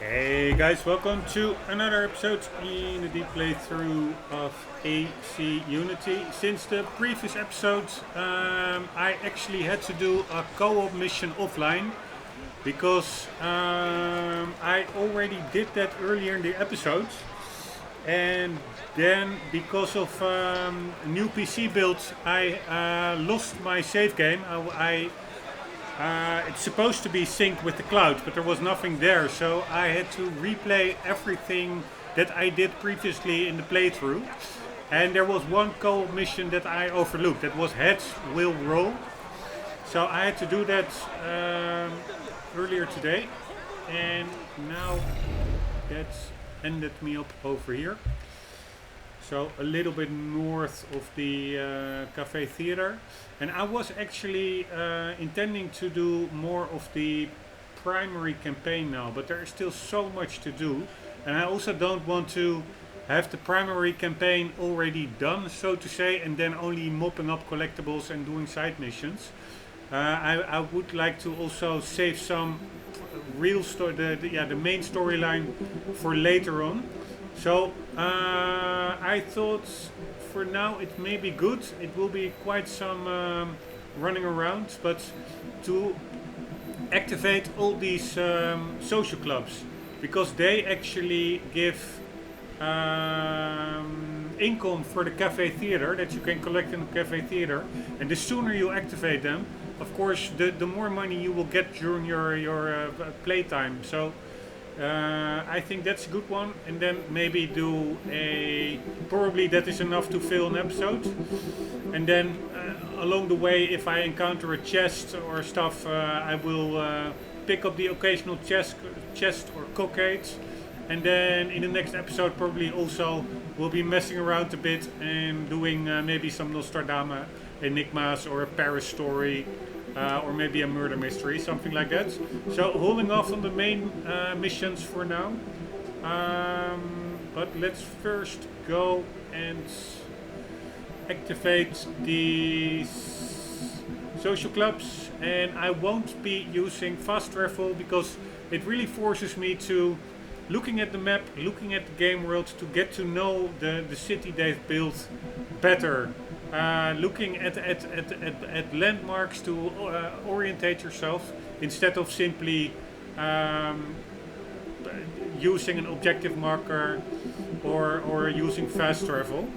Hey guys, welcome to another episode in the deep playthrough of AC Unity. Since the previous episode, I actually had to do a co-op mission offline because I already did that earlier in the episode, and then because of new PC build, I lost my save game. It's supposed to be synced with the cloud, but there was nothing there, so I had to replay everything that I did previously in the playthrough. And there was one co-op mission that I overlooked. That was heads will roll. So I had to do that earlier today, and now that's ended me up over here. So a little bit north of the Cafe Theater. And I was actually intending to do more of the primary campaign now, but there is still so much to do. And I also don't want to have the primary campaign already done, so to say, and then only mopping up collectibles and doing side missions. I would like to also save some real story, the main storyline for later on. So I thought for now it may be good. It will be quite some running around, but to activate all these social clubs, because they actually give income for the cafe theater that you can collect in the cafe theater, and the sooner you activate them, of course, the more money you will get during your playtime. So I think that's a good one, and then maybe do probably that is enough to fill an episode, and then along the way, if I encounter a chest or stuff, I will pick up the occasional chest or cockade, and then in the next episode probably also we'll be messing around a bit and doing maybe some Nostradamus enigmas or a Paris story. Or maybe a murder mystery, something like that. So holding off on the main missions for now. But let's first go and activate the social clubs. And I won't be using fast travel because it really forces me to looking at the map, looking at the game world, to get to know the city they've built better. Looking at landmarks to orientate yourself instead of simply using an objective marker or using fast travel.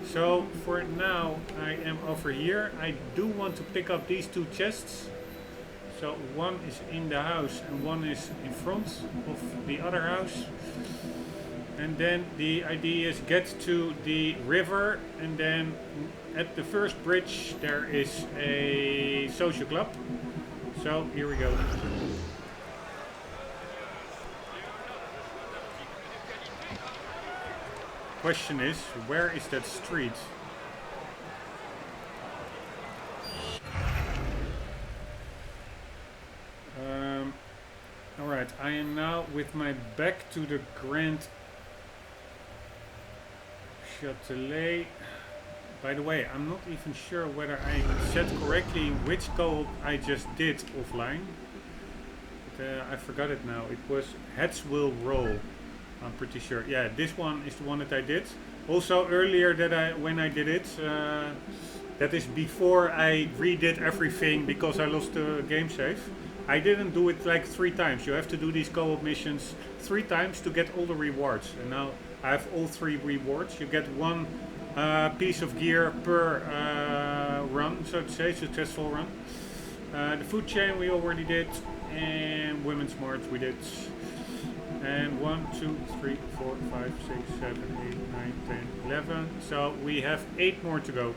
So for now I am over here. I do want to pick up these two chests. So one is in the house and one is in front of the other house. And then the idea is get to the river, and then at the first bridge there is a social club. So here we go. Question is, where is that street? Alright, I am now with my back to the Grand Châtelet. By the way, I'm not even sure whether I said correctly which co-op I just did offline. But, I forgot it now. It was Heads Will Roll. I'm pretty sure. Yeah, this one is the one that I did. Also earlier when I did it, that is before I redid everything because I lost the game save. I didn't do it like 3 times. You have to do these co-op missions 3 times to get all the rewards. And now I have all 3 rewards. You get 1 piece of gear per run, so to say, successful run. The food chain we already did, and women's march we did. And 1, 2, 3, 4, 5, 6, 7, 8, 9, 10, 11. So we have 8 more to go.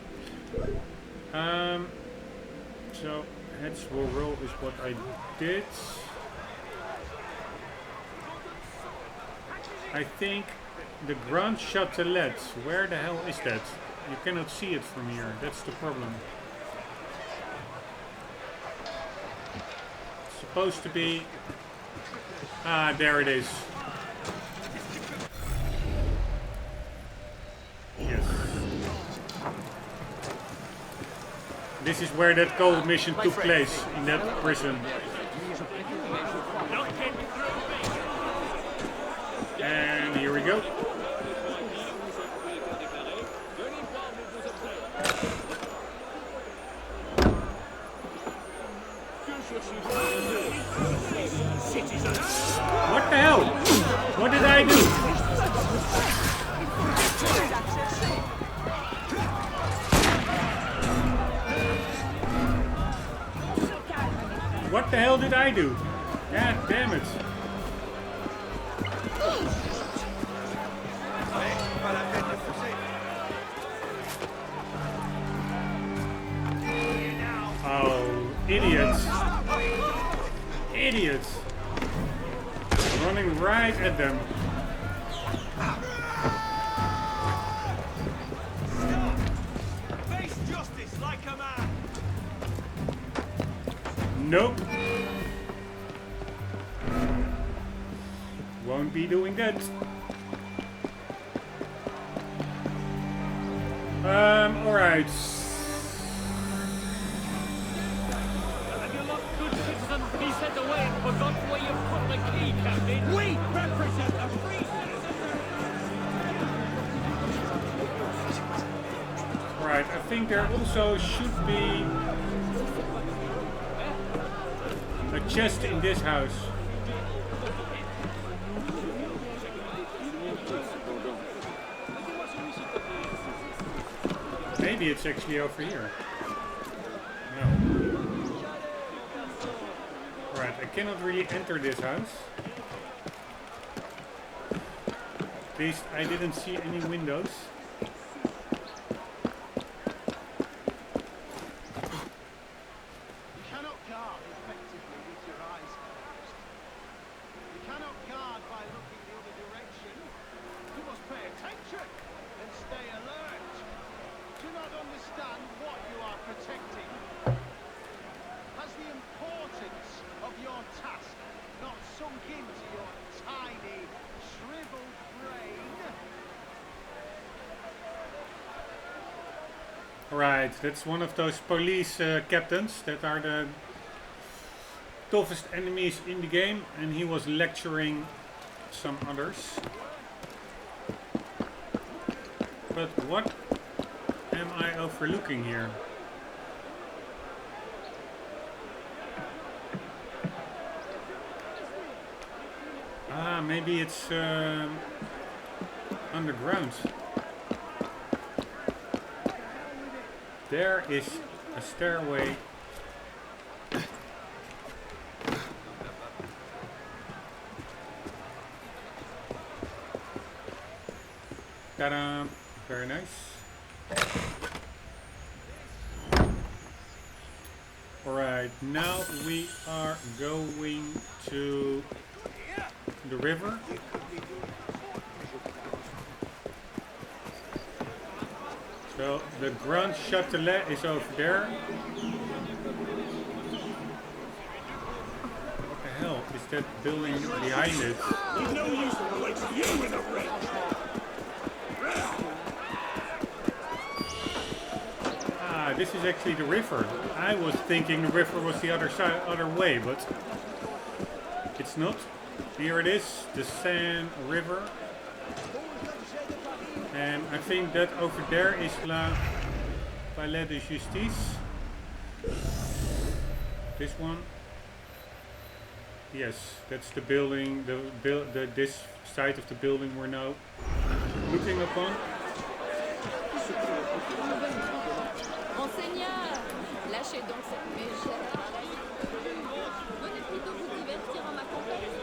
So Heads Will Roll is what I did. I think the Grand Châtelet, where the hell is that? You cannot see it from here, that's the problem. It's supposed to be... Ah, there it is. Yes. This is where that co-op mission took place, in that prison. go. What the hell? What did I do? What the hell did I do? God damn it. Oh, idiots. Idiots. Running right at them. Face justice like a man. Nope. Won't be doing that. Alright. Have you lost good citizens to be sent away and forgot where you put the key, Captain? We represent the free citizens! Right, I think there also should be a chest in this house. Maybe it's actually over here. No. Right, I cannot really enter this house. At least I didn't see any windows. You cannot guard effectively with your eyes closed. You cannot guard by looking the other direction. You must pay attention and stay alert. Do not understand what you are protecting. Has the importance of your task not sunk into your tiny, shriveled brain? Right, that's one of those police captains that are the toughest enemies in the game, and he was lecturing some others. But what am I overlooking here? Ah, maybe it's underground. There is a stairway. Ta-da! Very nice. Alright, now we are going to the river. So the Grand Châtelet is over there. What the hell is that building behind it? No use to place you in a ring. Ah, this is actually the river. I was thinking the river was the other side, other way, but it's not. Here it is, the Seine River. And I think that over there is La Palais de Justice. This one. Yes, that's the building, this side of the building we're now looking upon. Monseigneur, lâchez donc cette mégère. Venez plutôt vous divertir en ma compagnie.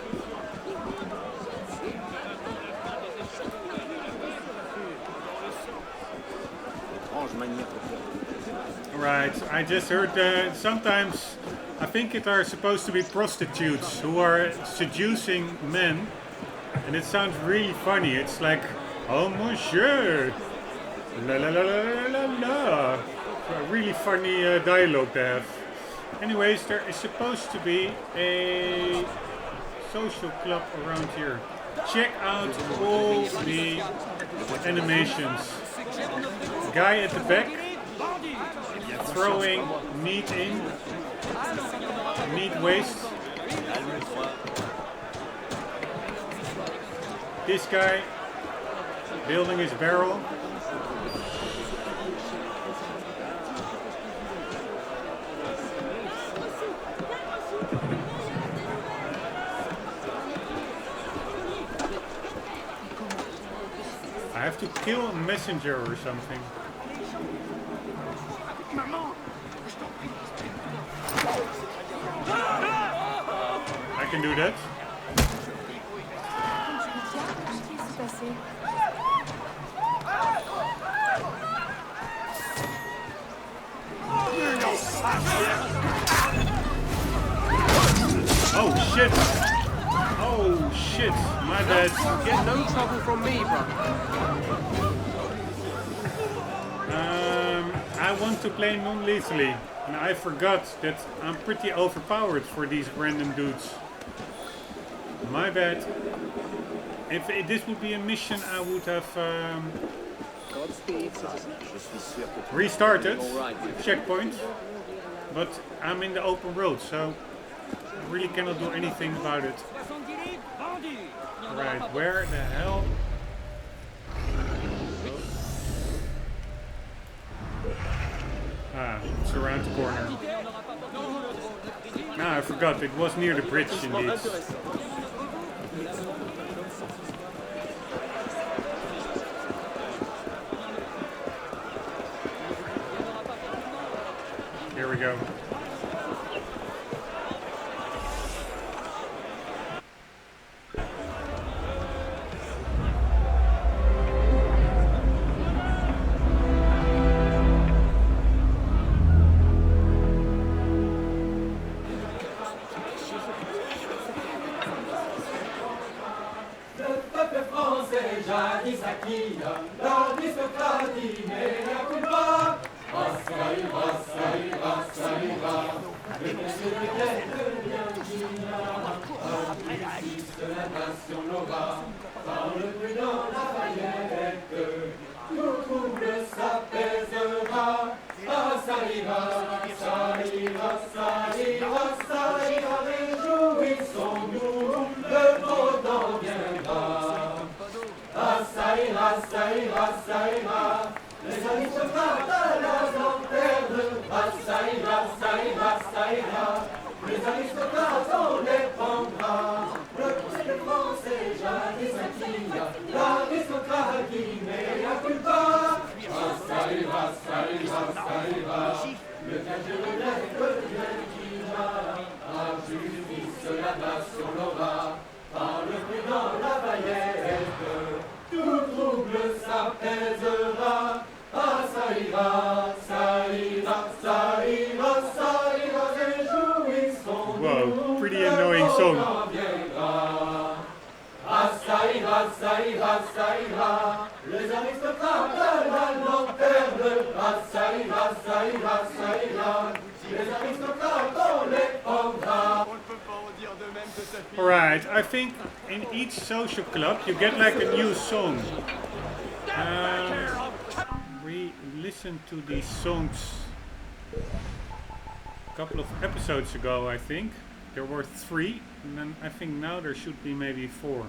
Right, I just heard that sometimes I think it are supposed to be prostitutes who are seducing men, and it sounds really funny. It's like, oh monsieur, la la la la la la la. A really funny dialogue they have. Anyways, there is supposed to be a social club around here. Check out all the animations. Guy at the back throwing meat in, meat waste. This guy Building his barrel. I have to kill a messenger or something. I can do that. Oh shit! Oh shit! My bad. Get no trouble from me, brother. I want to play non-lethally, and I forgot that I'm pretty overpowered for these random dudes. My bad. If this would be a mission, I would have restarted, checkpoint, but I'm in the open road, so I really cannot do anything about it. Right, where the hell? Ah, it's around the corner. No, I forgot, it was near the bridge indeed. Here we go. Whoa, pretty annoying song. Alright, I think in each social club you get like a new song. We listened to these songs a couple of episodes ago, I think. There were 3, and then I think now there should be maybe 4.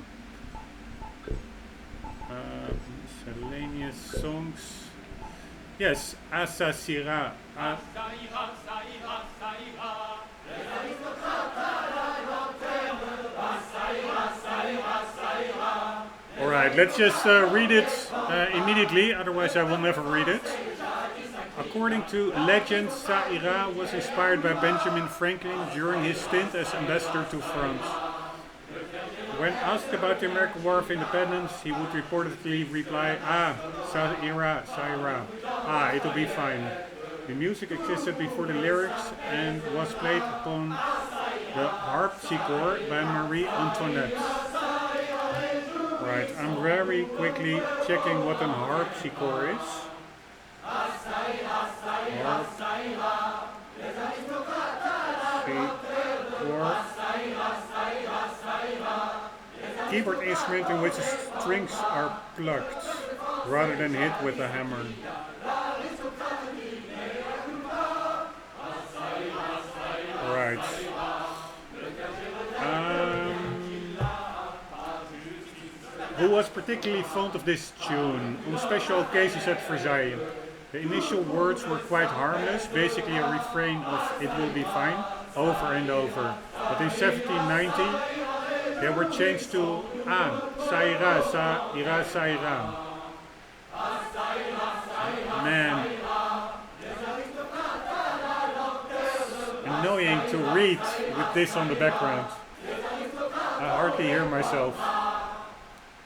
Miscellaneous songs. Yes, Asasira. Alright, let's just read it immediately, otherwise I will never read it. According to legend, Saira was inspired by Benjamin Franklin during his stint as ambassador to France. When asked about the American War of Independence, he would reportedly reply, Saira, Saira. It'll be fine. The music existed before the lyrics and was played upon the harpsichord by Marie Antoinette. Right, I'm very quickly checking what an harpsichord is. Keyboard instrument in which the strings are plucked rather than hit with a hammer. Right. who was particularly fond of this tune on special occasions at Versailles. The initial words were quite harmless, basically a refrain of "it will be fine" over and over. But in 1790 they were changed to ça ira, ça ira, ça ira. Man, annoying to read with this on the background. I hardly hear myself.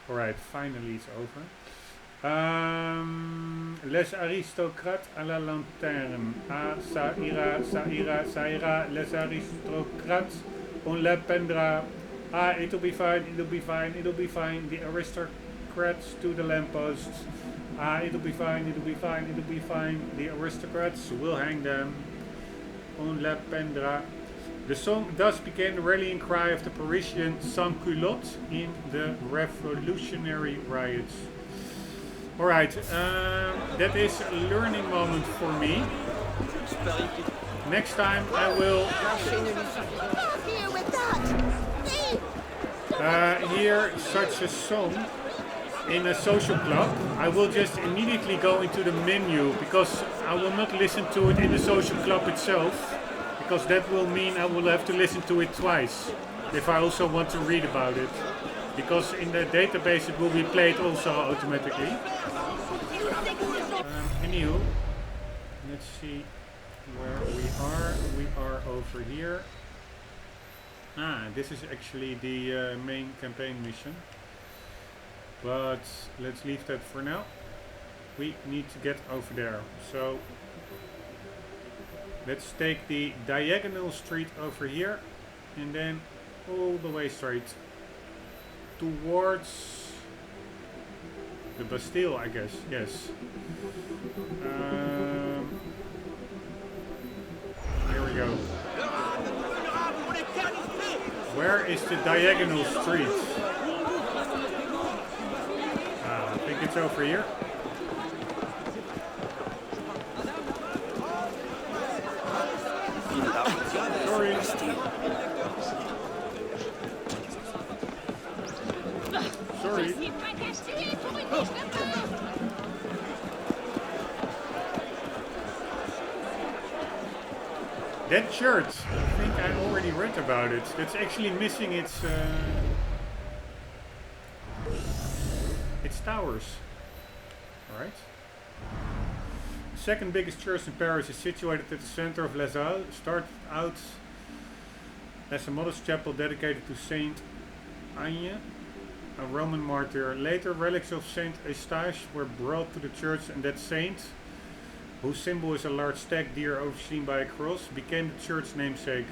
Alright, finally it's over. Les aristocrates à la lanterne. Ça ira, ça ira, ça ira. Les aristocrates, on la peindra. It'll be fine, it'll be fine, it'll be fine. The aristocrats to the lampposts. It'll be fine, it'll be fine, it'll be fine. The aristocrats will hang them. On la peindra. The song thus became the rallying cry of the Parisian sans-culottes in the revolutionary riots. Alright, that is a learning moment for me. Next time I will hear such a song in a social club. I will just immediately go into the menu because I will not listen to it in the social club itself. Because that will mean I will have to listen to it twice if I also want to read about it. Because in the database it will be played also automatically. Anywho, let's see where we are. We are over here. This is actually the main campaign mission. But let's leave that for now. We need to get over there. So let's take the diagonal street over here and then all the way straight towards the Bastille, I guess. Yes. Here we go. Where is the diagonal street? I think it's over here. Sorry. Sorry. That church, I think I already read about it. That's actually missing its towers. Alright. The second biggest church in Paris is situated at the center of Les Halles. Started out as a modest chapel dedicated to Saint Agne, a Roman martyr. Later, relics of Saint Eustache were brought to the church, and that saint, whose symbol is a large stag deer overseen by a cross, became the church namesake.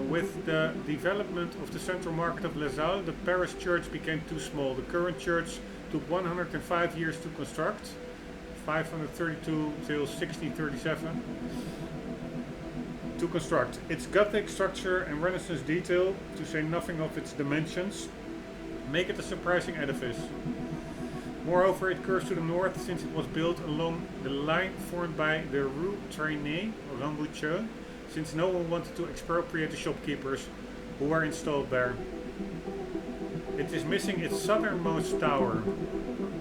With the development of the central market of Les Halles, the Paris church became too small. The current church took 105 years to construct, 532 till 1637. To construct. Its Gothic structure and Renaissance detail, to say nothing of its dimensions, make it a surprising edifice. Moreover, it curves to the north since it was built along the line formed by the Rue Traînée, or Rombbb, since no one wanted to expropriate the shopkeepers who were installed there. It is missing its southernmost tower.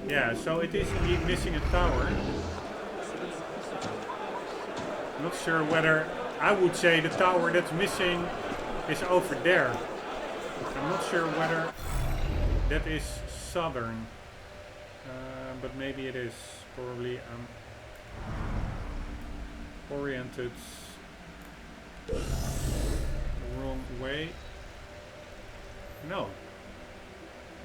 Yeah, so it is indeed missing a tower. Not sure whether I would say the tower that's missing is over there. I'm not sure whether that is southern. But maybe it is. Probably oriented the wrong way. No.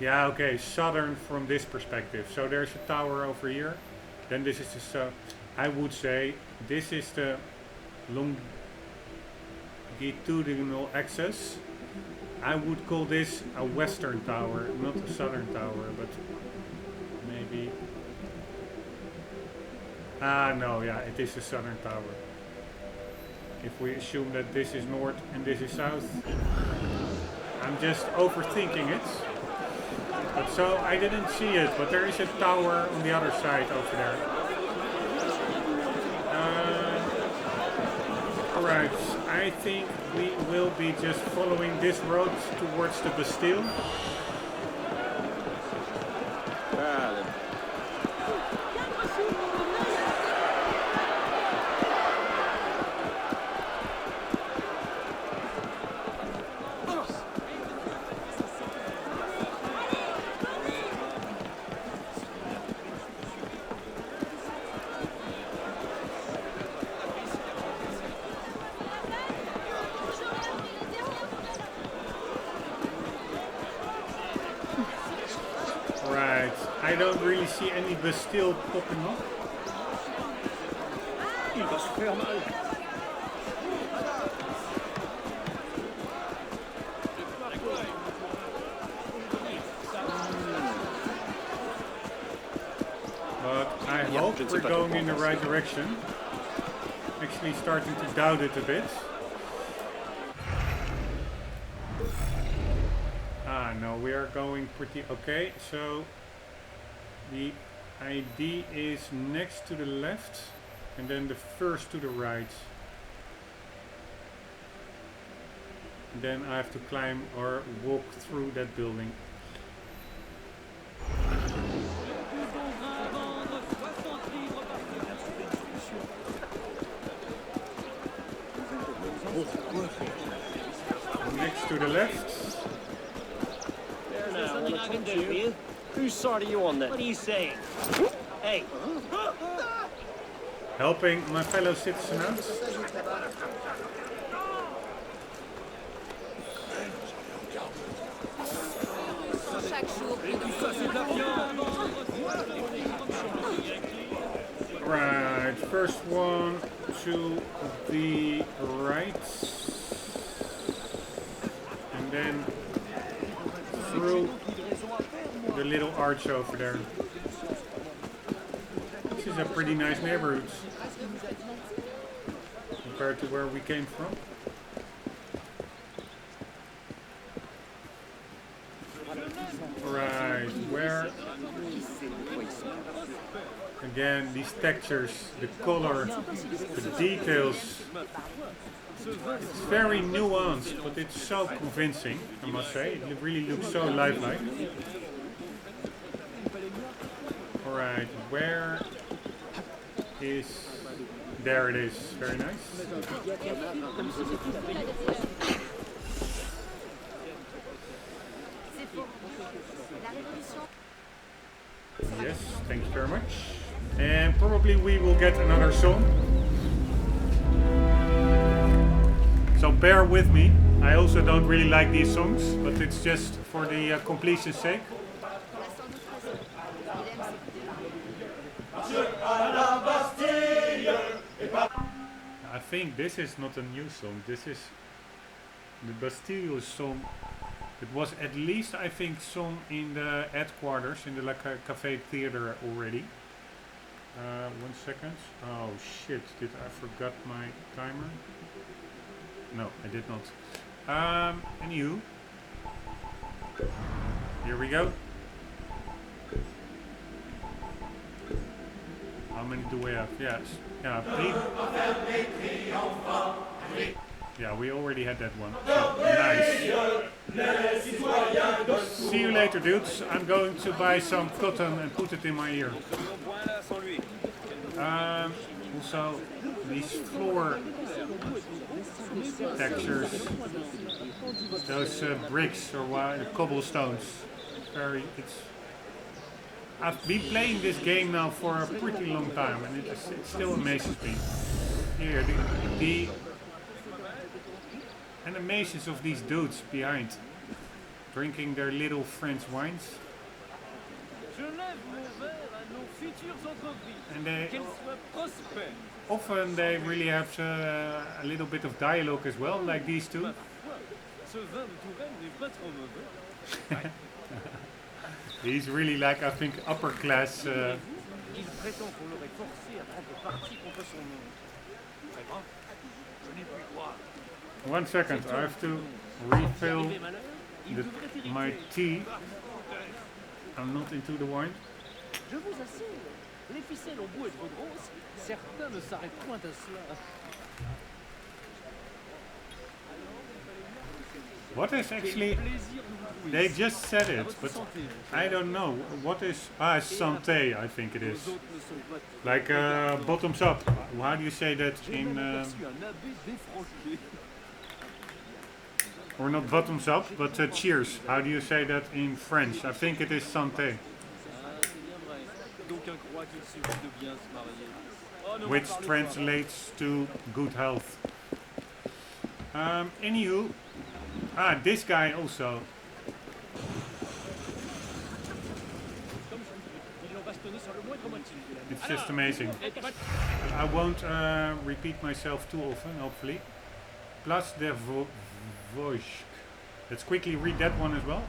Yeah, okay, southern from this perspective. So there's a tower over here. Then this is the I would say this is the longitudinal axis. I would call this a western tower, not a southern tower, but maybe. No, yeah, it is a southern tower. If we assume that this is north and this is south, I'm just overthinking it. But so I didn't see it, but there is a tower on the other side over there. Alright, I think we will be just following this road towards the Bastille. I don't really see any Bastille popping up. Il va se faire mal. But I hope we're going in the right direction. Actually starting to doubt it a bit. Ah, no, we are going pretty okay. So the ID is next to the left and then the first to the right. Then I have to climb or walk through that building. Next to the left. There now, all the come to you. Whose side are you on then? What are you saying? Hey! Helping my fellow citizen out. Right, first one to the right. And then through the little arch over there. This is a pretty nice neighborhood compared to where we came from. Right, where again these textures, the color, the details. It's very nuanced, but it's so convincing, I must say. It really looks so lifelike. Alright, where is... There it is, very nice. Yes, thank you very much. And probably we will get another song. So bear with me. I also don't really like these songs, but it's just for the completion's sake. I think this is not a new song. This is the Bastille song. It was at least, I think, sung in the headquarters, in the Café Theater already. 1 second. Oh shit, did I forgot my timer? No, I did not. And you? Here we go. How many do we have? Yes. Yeah, please. Yeah, we already had that one. So, nice. See you later, dudes. I'm going to buy some cotton and put it in my ear. Also, these floor textures, those bricks or cobblestones. I've been playing this game now for a pretty long time, and it still amazes me. Here, the animations of these dudes behind, drinking their little French wines. And often they really have a little bit of dialogue as well, like these two. He's really like, I think, upper class. 1 second, I have to refill my tea. I'm not into the wine. Je vous assure, les ficelles ont beau être grosses, certains ne s'arrêtent point à cela. What is actually... They just said it, but I don't know. What is... Ah, santé, I think it is. Like bottoms up. How do you say that in... or not bottoms up, but cheers. How do you say that in French? I think it is santé. Which translates to good health. Anywho, this guy also. It's just amazing. I won't repeat myself too often, hopefully. Place de Vosges. Let's quickly read that one as well.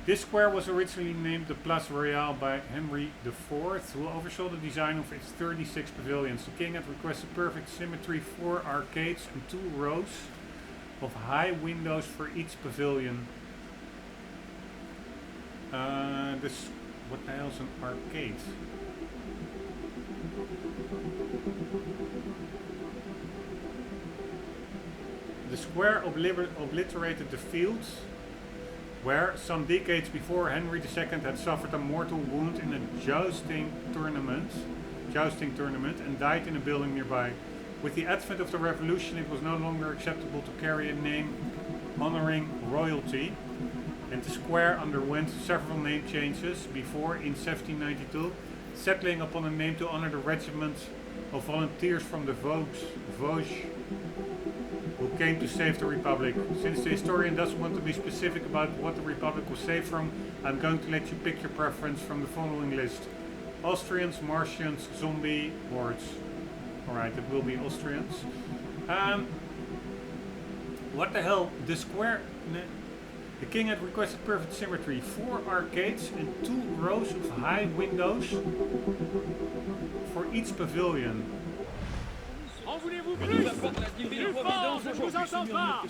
This square was originally named the Place Royale by Henry IV, who oversaw the design of its 36 pavilions. The king had requested perfect symmetry, 4 arcades and 2 rows of high windows for each pavilion. What the hell is an arcade? The square obliterated the fields where some decades before Henry II had suffered a mortal wound in a jousting tournament and died in a building nearby. With the advent of the revolution, it was no longer acceptable to carry a name honoring royalty, and the square underwent several name changes before, in 1792, settling upon a name to honor the regiment of volunteers from the Vosges who came to save the Republic. Since the historian doesn't want to be specific about what the Republic was saved from, I'm going to let you pick your preference from the following list. Austrians, Martians, zombie, hordes. Alright, it will be Austrians. What the hell? The square... The king had requested perfect symmetry. 4 arcades and 2 rows of high windows for each pavilion. En voulez-vous plus? Plus fort, je vous entends pas!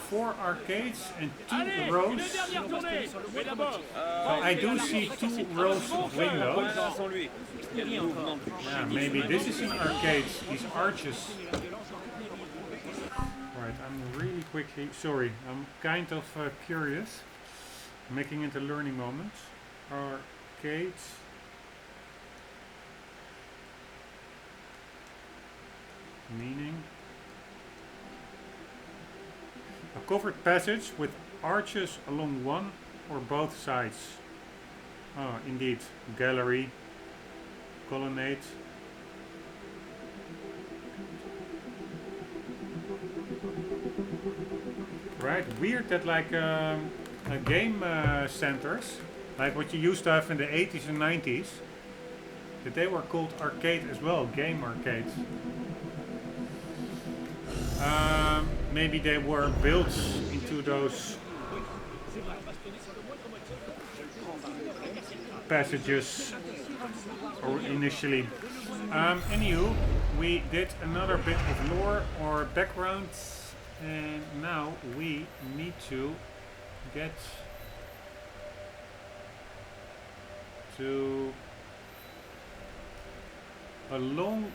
4 arcades and 2 rows. I do see 2 rows of windows. Yeah, maybe this is an arcade. These arches. Right, I'm really quickly... Sorry, I'm kind of curious. Making it a learning moment. Arcades. Meaning a covered passage with arches along one or both sides. Oh, indeed. Gallery, colonnade. Right, weird that like game centers, like what you used to have in the 80s and 90s, that they were called arcade as well, game arcades. Maybe they were built into those passages or initially. Anywho, we did another bit of lore or background, and now we need to get to along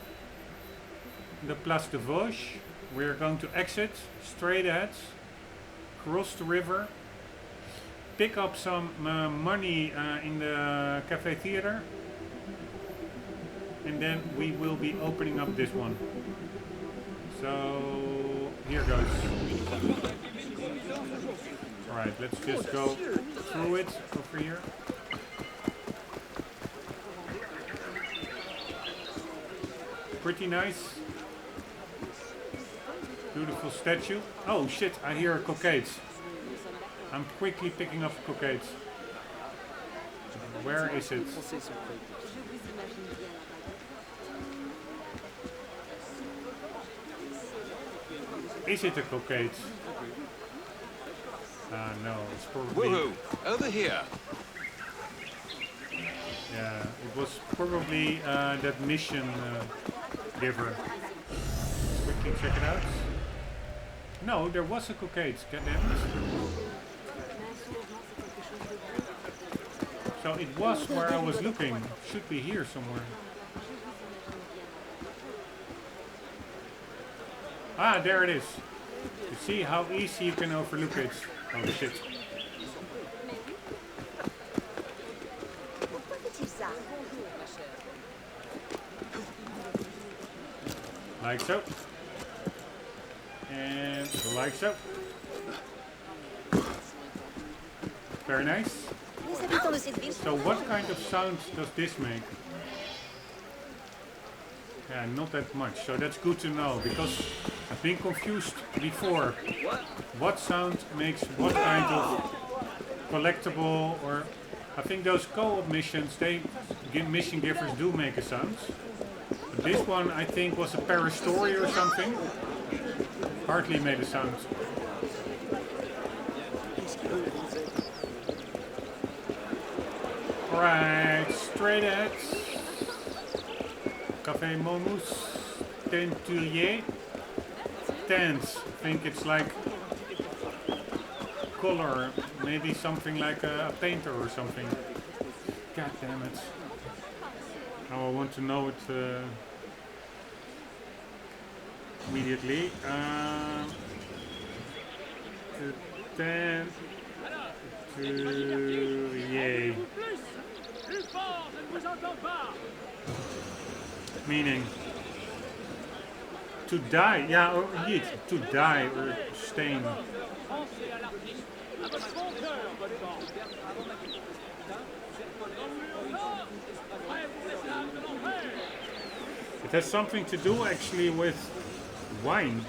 the Place de Vosges. We're going to exit straight ahead, cross the river, pick up some money in the cafe theater, and then we will be opening up this one. So here goes. Alright, let's just go through it over here. Pretty nice. Beautiful statue. Oh shit, I hear cockades. I'm quickly picking up cockades. Where is it? Is it a cockade? No, it's probably... Woohoo! Over here! Yeah, it was probably that mission giver. Quickly check it out. No, there was a cockade, goddammit. So it was where I was looking. Should be here somewhere. Ah, there it is. You see how easy you can overlook it. Oh shit. Pourquoi fait-il ça? Like so. And like so. Very nice. Les habitants de cette ville So what kind of sound does this make? Yeah, not that much. So that's good to know because I've been confused before. What sound makes what kind of collectible, or I think those co-op missions, mission givers do make a sound. But this one I think was a parastory or something. Hardly made a sound. Alright, straight ahead. Café Momus, Teinturier. Tents, I think it's like color, maybe something like a painter or something. God damn it. Now I want to know it immediately. Yay. Meaning to die, yeah, or indeed, to die or stain. It has something to do actually with wine.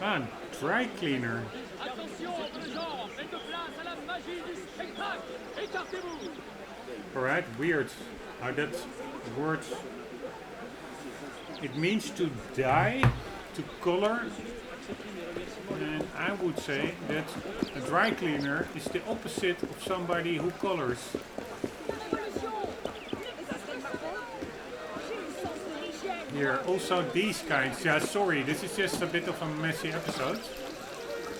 Ah, dry cleaner. Alright, weird how that word, it means to dye, to color, and I would say that a dry cleaner is the opposite of somebody who colors. Here, also these kinds, yeah, sorry, this is just a bit of a messy episode,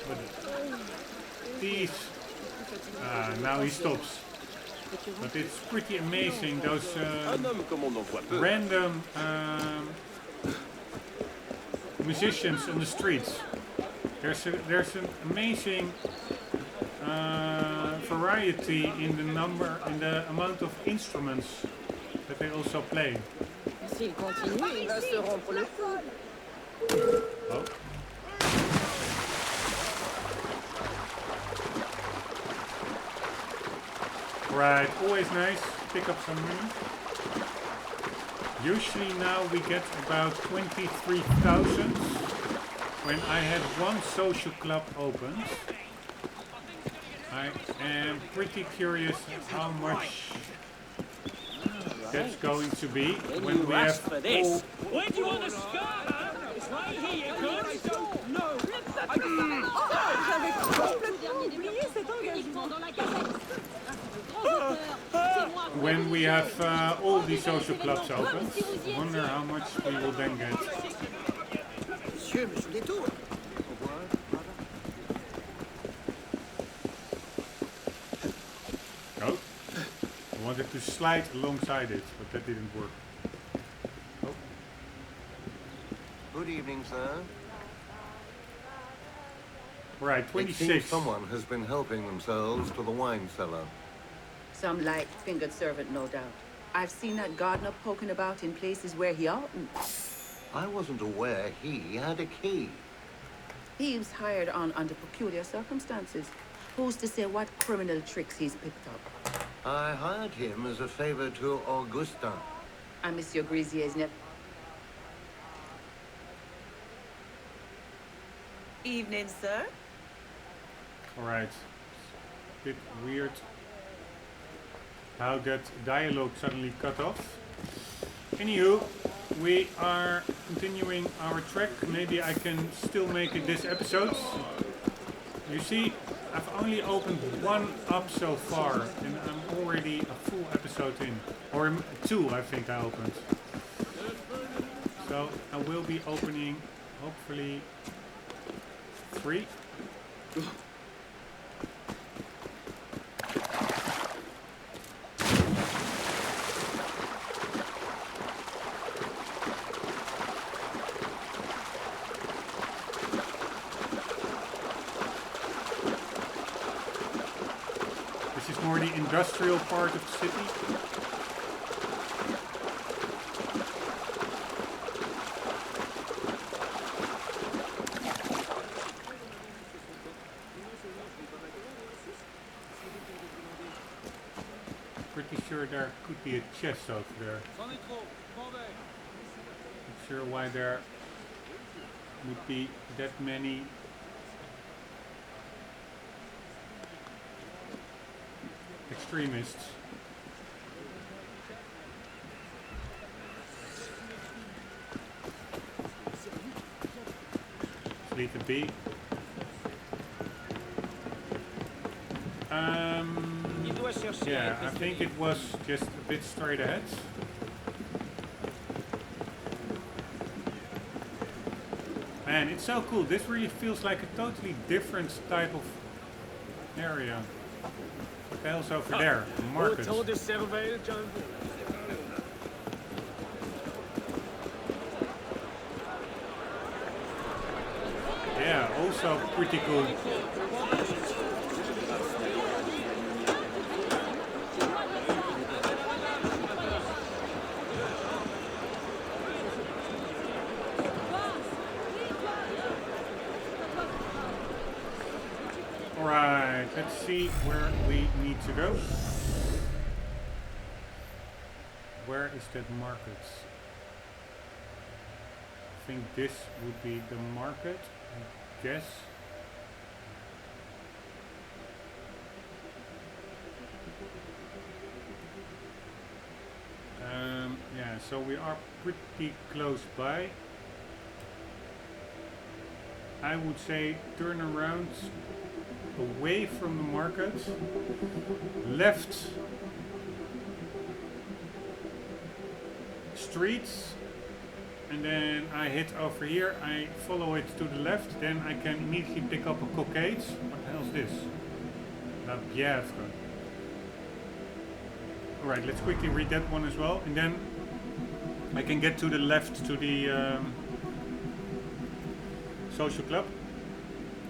but these, now he stops. But it's pretty amazing, those random musicians on the streets. There's an amazing variety in the amount of instruments that they also play. S'il continue, il va se rompre le cou. Oh. Right, always nice. Pick up some money. Usually now we get about 23,000 when I had one social club opened. I am pretty curious how much that's going to be when we have all. Where do you want to start? It's right here, good. J'avais complètement oublié cet engagement. When we have all these social clubs open, wonder how much we will then get. Monsieur, monsieur Détour. Oh, I wanted to slide alongside it, but that didn't work. Oh. Good evening, sir. Right, It seems 26. someone has been helping themselves to the wine cellar. Some light-fingered servant, no doubt. I've seen that gardener poking about in places where he oughtn't. I wasn't aware he had a key. He was hired on under peculiar circumstances. Who's to say what criminal tricks he's picked up? I hired him as a favor to Augustin. And Monsieur Grisier's nephew. Evening, sir. Alright. Bit weird how that dialogue suddenly cut off. Anywho, we are continuing our trek. Maybe I can still make it this episode. You see, I've only opened one up so far and I'm already a full episode in. Or two, I think I opened. So I will be opening, hopefully, 3. industrial part of the city. Pretty sure there could be a chest over there. Not sure why there would be that many extremists. Lead to B. Yeah, I think it was just a bit straight ahead. Man, it's so cool. This really feels like a totally different type of area. What the hell's over there? Markets. Yeah, also pretty cool. Alright, let's see where we need to go. Where is that market? I think this would be the market, I guess. Yeah, so we are pretty close by. I would say turn around away from the market, left streets, and then I hit over here, I follow it to the left, then I can immediately pick up a cockade. What the hell is this? La Bièvre. Alright, let's quickly read that one as well, and then I can get to the left to the social club.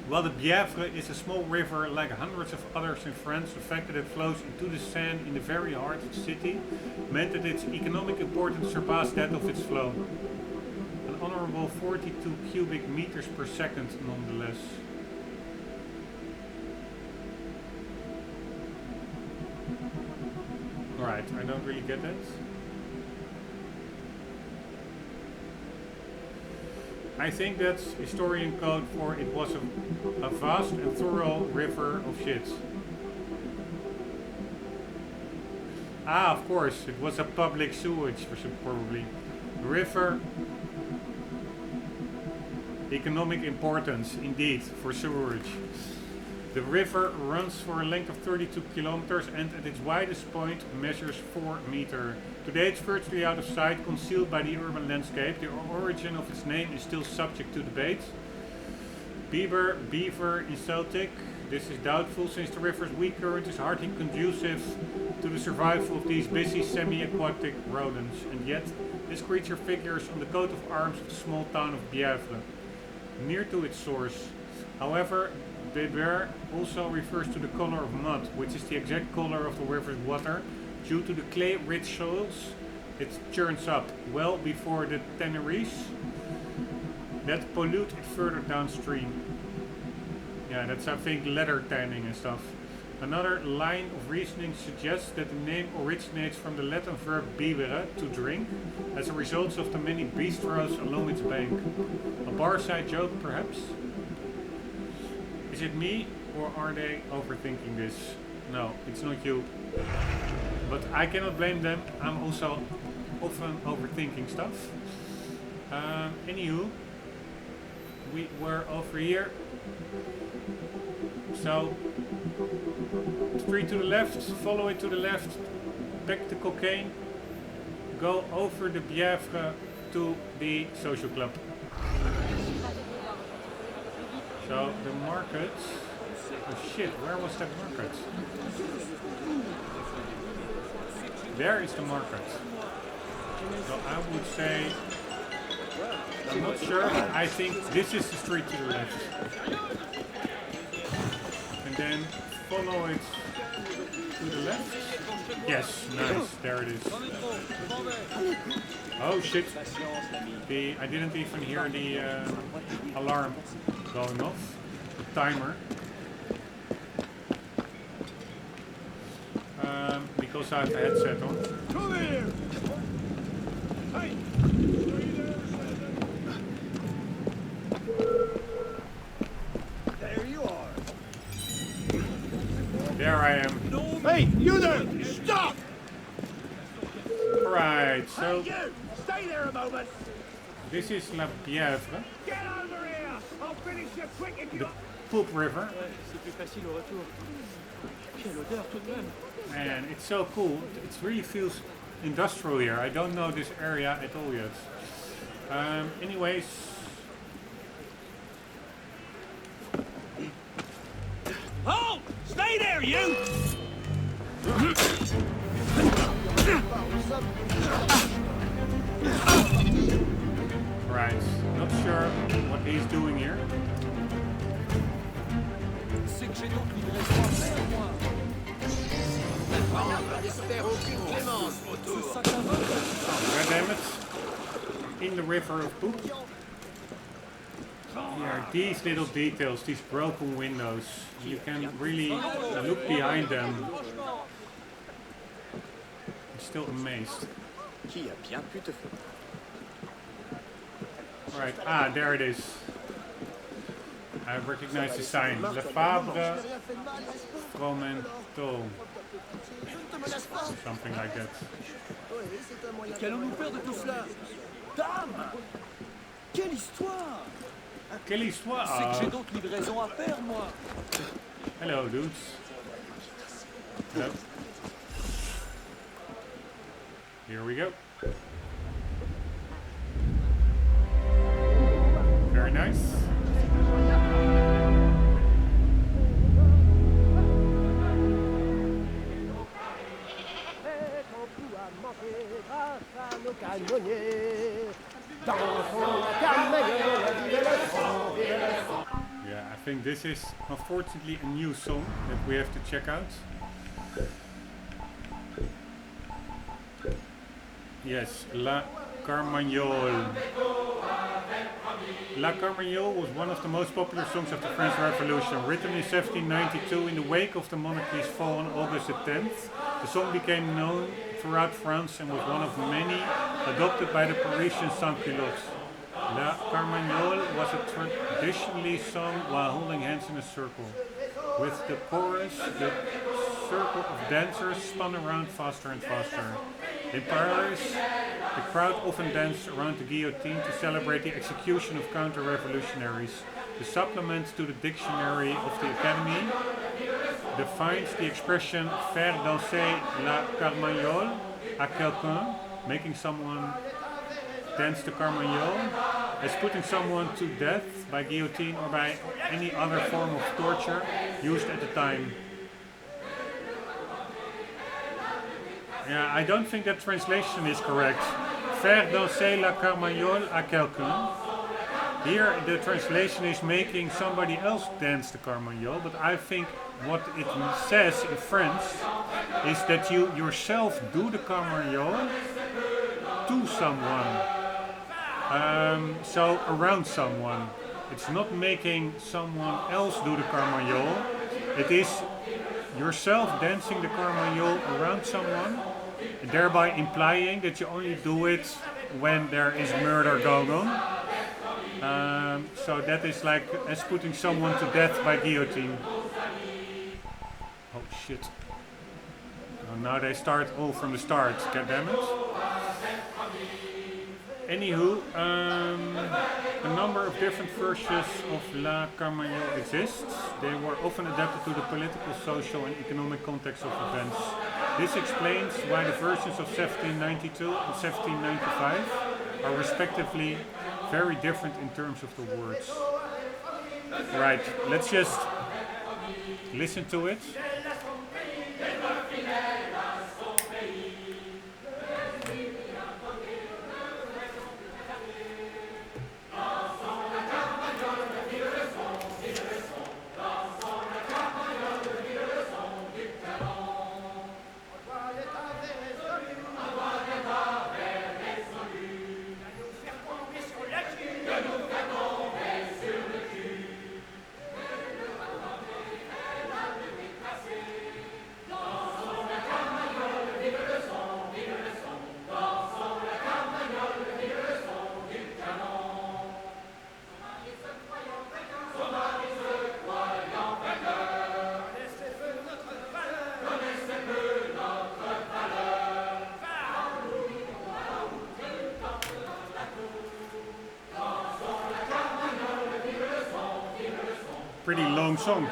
Well, the Bièvre is a small river like hundreds of others in France. The fact that it flows into the Seine in the very heart of the city meant that its economic importance surpassed that of its flow. An honorable 42 cubic meters per second, nonetheless. Alright, I don't really get that. I think that's historian code for it was a vast and thorough river of shit. Ah, of course, it was a public sewage, probably. River, economic importance, indeed, for sewerage. The river runs for a length of 32 kilometers and at its widest point measures 4 meters. Today it's virtually out of sight, concealed by the urban landscape. The origin of its name is still subject to debate. Beaver in Celtic. This is doubtful since the river's weak current is hardly conducive to the survival of these busy semi-aquatic rodents. And yet, this creature figures on the coat of arms of the small town of Bièvre, near to its source. However, Bièvre also refers to the color of mud, which is the exact color of the river's water. Due to the clay-rich soils, it churns up well before the tanneries that pollute it further downstream. Yeah, that's I think leather tanning and stuff. Another line of reasoning suggests that the name originates from the Latin verb bibere, to drink, as a result of the many bistros along its bank. A bar-side joke, perhaps? Is it me, or are they overthinking this? No, it's not you. But I cannot blame them. I'm also often overthinking stuff. Anywho, we were over here. So, street to the left, follow it to the left, back to cocaine, go over the Bièvre to the social club. So, the market. Oh shit, where was that market? There is the market. So I would say, I'm not sure, but I think this is the street to the left. And then follow it to the left? Yes, nice. There it is. Oh shit. I didn't even hear the alarm going off. The timer. Because I have a headset on. Come here! Hey! There you are. There I am. Hey, you there! Stop! Alright, so You! Stay there a moment! this is La Bièvre, Get over here! I'll finish you quick if you... the Poop River. C'est plus facile au retour. Quelle odeur tout de même. And it's so cool. It really feels industrial here. I don't know this area at all yet. Anyways, Oh! Stay there, you! right. Not sure what he's doing here. C'est que j'ai donc livraison à faire, moi. N'espère aucune clémence, Ce sac à main. God damn it. In the river of poop. Here, these little details, these broken windows. You can really look behind them. I'm still amazed. Qui a bien pu te faire? Alright, there it is. I recognize the sign. Le Fabre Fromental. Something like that. Qu'allons-nous faire de tout cela? Dame! Quelle histoire! Quelle C'est histoire! que j'ai donc livraison à faire, moi. Hello, dudes. Hello. Here we go. Very nice. Yeah, I think this is unfortunately a new song that we have to check out. Yes, La Carmagnole. La Carmagnole was one of the most popular songs of the French Revolution. Written in 1792 in the wake of the monarchy's fall on August the 10th, the song became known throughout France and was one of many adopted by the Parisian sans-culottes. La Carmagnole was traditionally sung while holding hands in a circle. With the chorus, the circle of dancers spun around faster and faster. In Paris, the crowd often danced around the guillotine to celebrate the execution of counter-revolutionaries. The supplement to the dictionary of the Academy defines the expression faire danser la carmagnole à quelqu'un, making someone dance the carmagnole, as putting someone to death by guillotine or by any other form of torture used at the time. Yeah, I don't think that translation is correct. Faire danser la carmagnole à quelqu'un. Here the translation is making somebody else dance the carmagnole, but I think what it says in French is that you yourself do the carmagnole to someone. So around someone. It's not making someone else do the carmagnole. It is yourself dancing the carmagnole around someone, thereby implying that you only do it when there is murder going on. So that is like as putting someone to death by guillotine. Oh shit. Oh, now they start all from the start, god damn it. Anywho, a number of different versions of La Carmagnole exists. They were often adapted to the political, social and economic context of events. This explains why the versions of 1792 and 1795 are respectively very different in terms of the words. Right, let's just listen to it. pretty long song.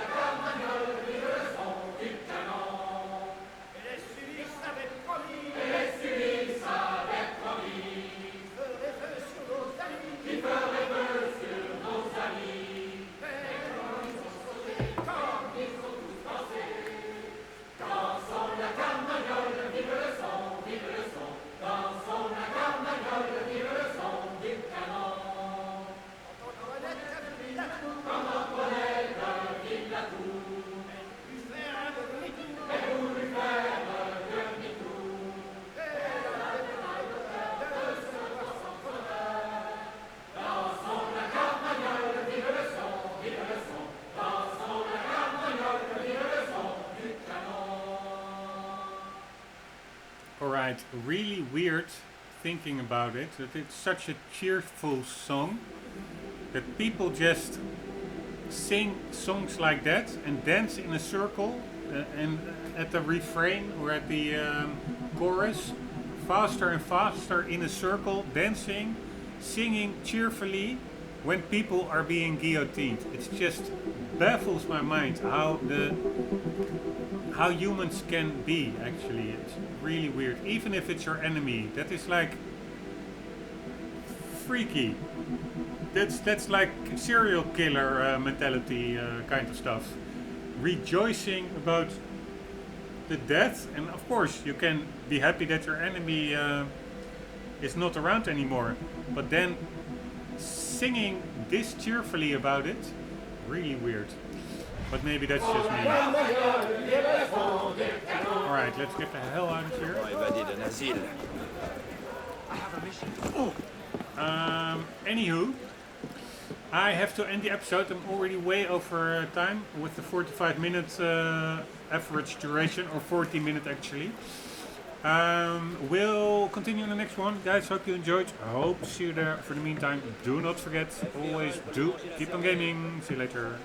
Alright, really weird thinking about it, that it's such a cheerful song that people just sing songs like that and dance in a circle and at the refrain or at the chorus faster and faster in a circle, dancing, singing cheerfully when people are being guillotined. It just baffles my mind how humans can be, actually. It's really weird. Even if it's your enemy, that is like freaky. That's like serial killer mentality kind of stuff. Rejoicing about the death, and of course you can be happy that your enemy is not around anymore, but then singing this cheerfully about it, really weird. But maybe that's just me. Alright, let's get the hell out of here. Anywho, I have to end the episode. I'm already way over time with the 45-minute average duration, or 40-minute actually. We'll continue in the next one. Guys, hope you enjoyed. I hope to see you there. For the meantime, do not forget, always do keep on gaming. See you later.